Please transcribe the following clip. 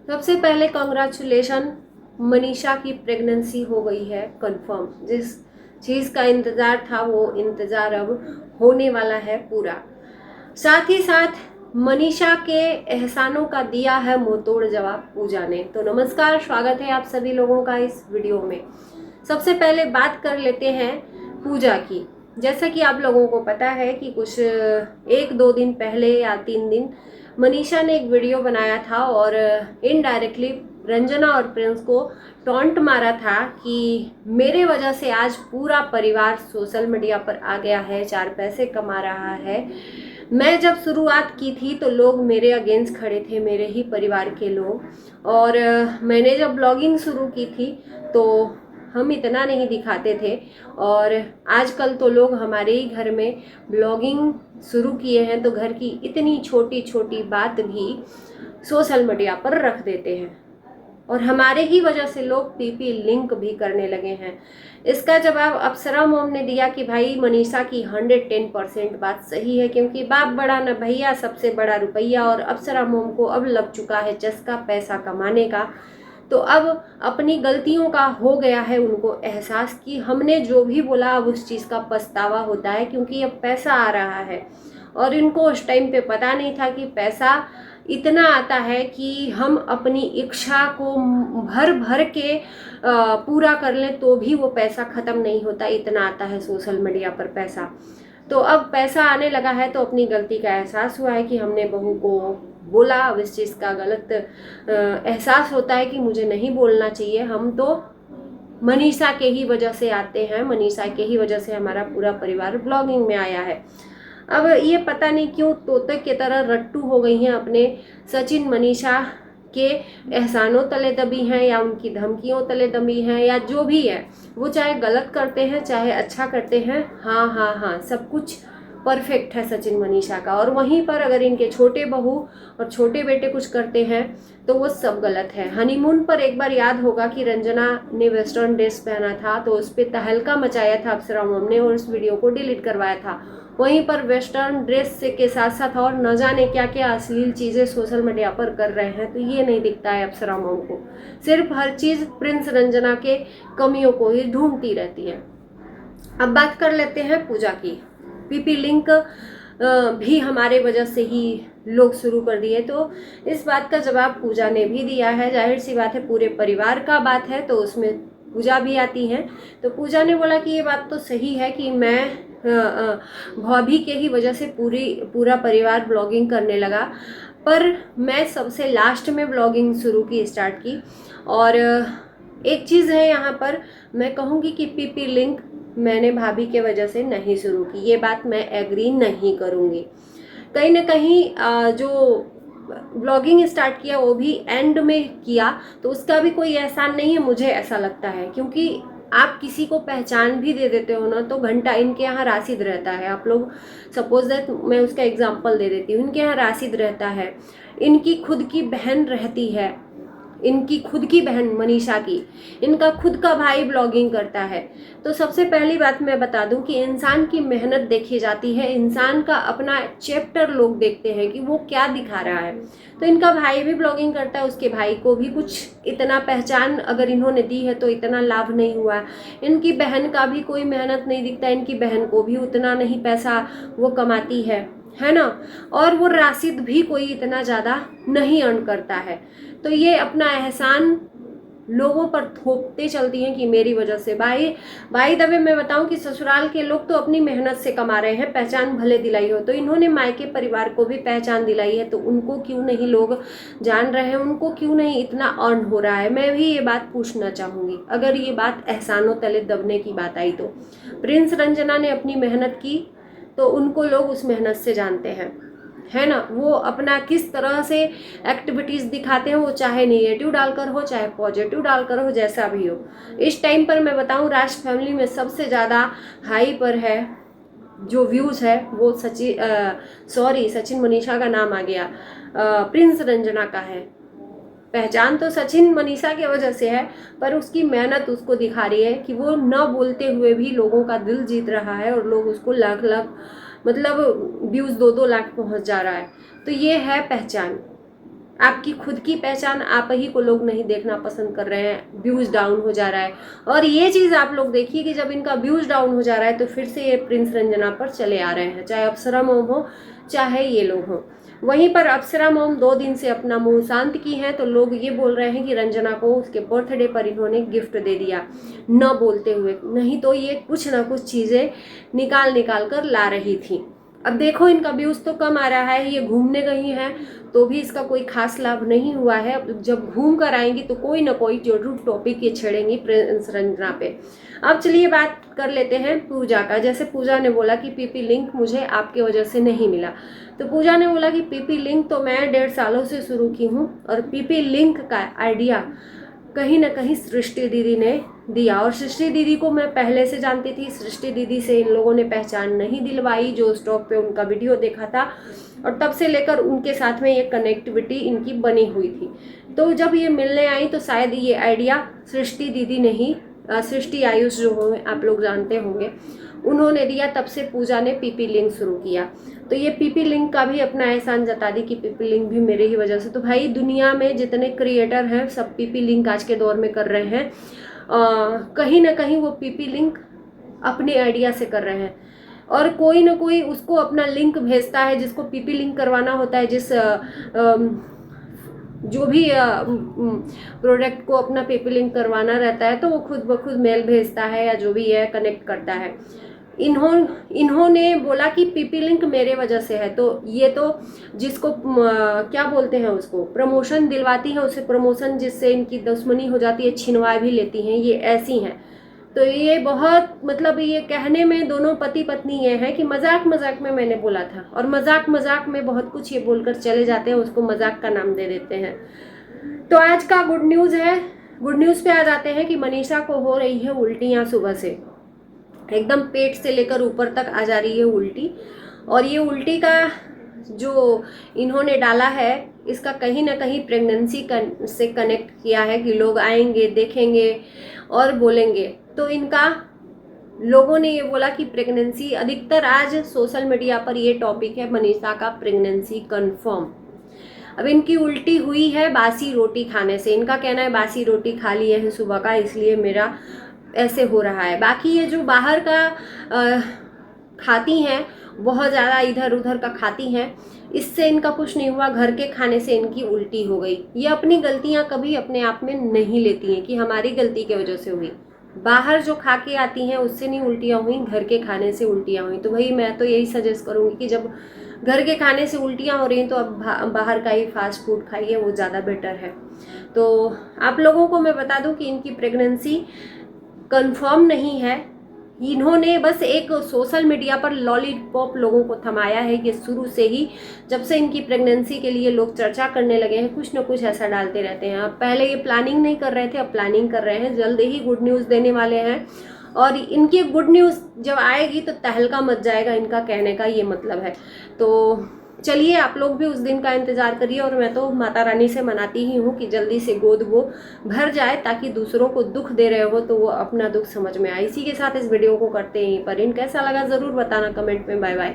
सबसे पहले कॉन्ग्रेचुलेशन, मनीषा की प्रेगनेंसी हो गई है कंफर्म। जिस चीज़ का इंतज़ार था वो इंतज़ार अब होने वाला है पूरा। साथ ही साथ मनीषा के एहसानों का दिया है मुंहतोड़ जवाब पूजा ने। तो नमस्कार, स्वागत है आप सभी लोगों का इस वीडियो में। सबसे पहले बात कर लेते हैं पूजा की। जैसा कि आप लोगों को पता है कि कुछ 1-2 दिन पहले या 3 दिन मनीषा ने एक वीडियो बनाया था और इनडायरेक्टली रंजना और प्रिंस को टॉन्ट मारा था कि मेरे वजह से आज पूरा परिवार सोशल मीडिया पर आ गया है, 4 पैसे कमा रहा है। मैं जब शुरुआत की थी तो लोग मेरे अगेंस्ट खड़े थे, मेरे ही परिवार के लोग। और मैंने जब ब्लॉगिंग शुरू की थी तो हम इतना नहीं दिखाते थे, और आजकल तो लोग हमारे ही घर में ब्लॉगिंग शुरू किए हैं तो घर की इतनी छोटी छोटी बात भी सोशल मीडिया पर रख देते हैं, और हमारे ही वजह से लोग पीपी लिंक भी करने लगे हैं। इसका जवाब अप्सरा मोम ने दिया कि भाई मनीषा की 110% बात सही है, क्योंकि बाप बड़ा न भैया, सबसे बड़ा रुपया। और अप्सरा मोम को अब लग चुका है चस्का पैसा कमाने का। तो अब अपनी गलतियों का हो गया है उनको एहसास कि हमने जो भी बोला अब उस चीज़ का पछतावा होता है, क्योंकि अब पैसा आ रहा है। और इनको उस टाइम पे पता नहीं था कि पैसा इतना आता है कि हम अपनी इच्छा को भर भर के पूरा कर लें तो भी वो पैसा ख़त्म नहीं होता, इतना आता है सोशल मीडिया पर पैसा। तो अब पैसा आने लगा है तो अपनी गलती का एहसास हुआ है कि हमने बहू को बोला। अब इस चीज़ का गलत एहसास होता है कि मुझे नहीं बोलना चाहिए। हम तो मनीषा के ही वजह से आते हैं, मनीषा के ही वजह से हमारा पूरा परिवार ब्लॉगिंग में आया है। अब ये पता नहीं क्यों तोते की तरह रट्टू हो गई हैं अपने सचिन मनीषा के एहसानों तले दबी हैं, या उनकी धमकियों तले दबी हैं, या जो भी है। वो चाहे गलत करते हैं चाहे अच्छा करते हैं, हाँ हाँ हाँ, सब कुछ परफेक्ट है सचिन मनीषा का। और वहीं पर अगर इनके छोटे बहू और छोटे बेटे कुछ करते हैं तो वो सब गलत है। हनीमून पर एक बार याद होगा कि रंजना ने वेस्टर्न ड्रेस पहना था तो उस पर तहलका मचाया था अप्सरा मोम ने, और उस वीडियो को डिलीट करवाया था। वहीं पर वेस्टर्न ड्रेस से के साथ साथ और न जाने क्या क्या अश्लील चीज़ें सोशल मीडिया पर कर रहे हैं, तो ये नहीं दिखता है अप्सरा मोम को। सिर्फ हर चीज़ प्रिंस रंजना के कमियों को ही ढूंढती रहती है। अब बात कर लेते हैं पूजा की। पीपी लिंक भी हमारे वजह से ही लोग शुरू कर दिए, तो इस बात का जवाब पूजा ने भी दिया है। जाहिर सी बात है, पूरे परिवार का बात है तो उसमें पूजा भी आती हैं। तो पूजा ने बोला कि ये बात तो सही है कि मैं भाभी के ही वजह से पूरा परिवार ब्लॉगिंग करने लगा, पर मैं सबसे लास्ट में ब्लॉगिंग शुरू की, स्टार्ट की। और एक चीज़ है यहाँ पर, मैं कहूँगी कि पीपी लिंक मैंने भाभी के वजह से नहीं शुरू की, ये बात मैं एग्री नहीं करूँगी। कहीं ना कहीं जो ब्लॉगिंग स्टार्ट किया वो भी एंड में किया, तो उसका भी कोई एहसान नहीं है, मुझे ऐसा लगता है। क्योंकि आप किसी को पहचान भी दे देते हो ना, तो घंटा इनके यहाँ राशिद रहता है। आप लोग सपोज दैट, मैं उसका एग्जांपल दे देती हूँ, इनके यहाँ राशिद रहता है, इनकी खुद की बहन रहती है, इनकी खुद की बहन मनीषा की, इनका खुद का भाई ब्लॉगिंग करता है। तो सबसे पहली बात मैं बता दूं कि इंसान की मेहनत देखी जाती है, इंसान का अपना चैप्टर लोग देखते हैं कि वो क्या दिखा रहा है। तो इनका भाई भी ब्लॉगिंग करता है, उसके भाई को भी कुछ इतना पहचान अगर इन्होंने दी है तो इतना लाभ नहीं हुआ। इनकी बहन का भी कोई मेहनत नहीं दिखता, इनकी बहन को भी उतना नहीं पैसा वो कमाती है ना। और वो राशिद भी कोई इतना ज़्यादा नहीं अर्न करता है। तो ये अपना एहसान लोगों पर थोपते चलती हैं कि मेरी वजह से। बाई द वे मैं बताऊं कि ससुराल के लोग तो अपनी मेहनत से कमा रहे हैं, पहचान भले दिलाई हो, तो इन्होंने मायके परिवार को भी पहचान दिलाई है, तो उनको क्यों नहीं लोग जान रहे हैं, उनको क्यों नहीं इतना अर्न हो रहा है। मैं भी ये बात पूछना चाहूँगी, अगर ये बात एहसानों तले दबने की बात आई तो प्रिंस रंजना ने अपनी मेहनत की तो उनको लोग उस मेहनत से जानते हैं, है ना। वो अपना किस तरह से एक्टिविटीज़ दिखाते हैं, वो चाहे नेगेटिव डालकर हो चाहे पॉजिटिव डालकर हो, जैसा भी हो। इस टाइम पर मैं बताऊं, राज फैमिली में सबसे ज़्यादा हाई पर है जो व्यूज़ है वो सचिन मनीषा का नाम आ गया, प्रिंस रंजना का है। पहचान तो सचिन मनीषा की वजह से है, पर उसकी मेहनत उसको दिखा रही है कि वो न बोलते हुए भी लोगों का दिल जीत रहा है, और लोग उसको लाख लाख मतलब व्यूज़ 2-2 लाख पहुंच जा रहा है। तो ये है पहचान। आपकी खुद की पहचान आप ही को लोग नहीं देखना पसंद कर रहे हैं, व्यूज डाउन हो जा रहा है। और ये चीज़ आप लोग देखिए कि जब इनका व्यूज डाउन हो जा रहा है तो फिर से ये प्रिंस रंजना पर चले आ रहे हैं, चाहे अप्सरा मोम हो चाहे ये लोग हों। वहीं पर अप्सरा मोम 2 दिन से अपना मुंह शांत की हैं, तो लोग ये बोल रहे हैं कि रंजना को उसके बर्थडे पर इन्होंने गिफ्ट दे दिया न बोलते हुए, नहीं तो ये कुछ ना कुछ चीज़ें निकाल निकाल कर ला रही थी। अब देखो इनका व्यूज तो कम आ रहा है, ये घूमने गई हैं तो भी इसका कोई खास लाभ नहीं हुआ है। अब जब घूम कर आएंगी तो कोई ना कोई जरूर टॉपिक ये छेड़ेंगी प्रिंस रंजना पे। अब चलिए बात कर लेते हैं पूजा का। जैसे पूजा ने बोला कि पीपी लिंक मुझे आपके वजह से नहीं मिला, तो पूजा ने बोला कि पीपी लिंक तो मैं 1.5 सालों से शुरू की हूँ, और पीपी लिंक का आइडिया कहीं ना कहीं सृष्टि दीदी ने दिया। और सृष्टि दीदी को मैं पहले से जानती थी, सृष्टि दीदी से इन लोगों ने पहचान नहीं दिलवाई जो स्टॉक पे उनका वीडियो देखा था, और तब से लेकर उनके साथ में ये कनेक्टिविटी इनकी बनी हुई थी। तो जब ये मिलने आई तो शायद ये आइडिया सृष्टि दीदी ने ही, सृष्टि आयुष जो हो आप लोग जानते होंगे, उन्होंने दिया। तब से पूजा ने पीपी लिंक शुरू किया। तो ये पीपी लिंक का भी अपना एहसान जता दी कि पीपी लिंक भी मेरे ही वजह से। तो भाई दुनिया में जितने क्रिएटर हैं सब पीपी लिंक आज के दौर में कर रहे हैं, कहीं ना कहीं वो पीपी लिंक अपने आइडिया से कर रहे हैं, और कोई ना कोई उसको अपना लिंक भेजता है जिसको पीपी लिंक करवाना होता है। जिस जो भी प्रोडक्ट को अपना पीपी लिंक करवाना रहता है तो वो खुद ब खुद मेल भेजता है या जो भी है कनेक्ट करता है। इन्होंने बोला कि पीपी लिंक मेरे वजह से है, तो ये तो जिसको क्या बोलते हैं उसको प्रमोशन दिलवाती है, उसे प्रमोशन जिससे इनकी दुश्मनी हो जाती है छिनवा भी लेती हैं, ये ऐसी हैं। तो ये बहुत मतलब ये कहने में दोनों पति पत्नी ये है कि मजाक मजाक में मैंने बोला था, और मजाक मजाक में बहुत कुछ ये बोलकर चले जाते हैं, उसको मजाक का नाम दे देते हैं। तो आज का गुड न्यूज़ है, गुड न्यूज़ पे आ जाते हैं कि मनीषा को हो रही है उल्टियाँ, सुबह से एकदम पेट से लेकर ऊपर तक आ जा रही है उल्टी। और ये उल्टी का जो इन्होंने डाला है इसका कहीं ना कहीं प्रेगनेंसी से कनेक्ट किया है कि लोग आएंगे देखेंगे और बोलेंगे। तो इनका लोगों ने ये बोला कि प्रेगनेंसी, अधिकतर आज सोशल मीडिया पर ये टॉपिक है मनीषा का प्रेगनेंसी कंफर्म। अब इनकी उल्टी हुई है बासी रोटी खाने से, इनका कहना है बासी रोटी खा लिए है सुबह का इसलिए मेरा ऐसे हो रहा है। बाकी ये जो बाहर का खाती हैं, बहुत ज़्यादा इधर उधर का खाती हैं, इससे इनका कुछ नहीं हुआ, घर के खाने से इनकी उल्टी हो गई। ये अपनी गलतियां कभी अपने आप में नहीं लेती हैं कि हमारी गलती की वजह से हुई। बाहर जो खा के आती हैं उससे नहीं उल्टियाँ हुई, घर के खाने से उल्टियाँ हुई। तो भाई मैं तो यही सजेस्ट करूँगी कि जब घर के खाने से उल्टियाँ हो रही हैं तो अब बाहर का ही फास्ट फूड खाइए, वो ज़्यादा बेटर है। तो आप लोगों को मैं बता दूँ कि इनकी प्रेगनेंसी कंफर्म नहीं है। इन्होंने बस एक सोशल मीडिया पर लॉलीपॉप लोगों को थमाया है कि शुरू से ही जब से इनकी प्रेगनेंसी के लिए लोग चर्चा करने लगे हैं कुछ ना कुछ ऐसा डालते रहते हैं। अब पहले ये प्लानिंग नहीं कर रहे थे, अब प्लानिंग कर रहे हैं, जल्द ही गुड न्यूज़ देने वाले हैं। और इनकी गुड न्यूज़ जब आएगी तो तहलका मच जाएगा, इनका कहने का ये मतलब है। तो चलिए आप लोग भी उस दिन का इंतज़ार करिए, और मैं तो माता रानी से मनाती ही हूँ कि जल्दी से गोद वो भर जाए ताकि दूसरों को दुख दे रहे हो तो वो अपना दुख समझ में आए। इसी के साथ इस वीडियो को करते हैं पर इन कैसा लगा ज़रूर बताना कमेंट में। Bye bye.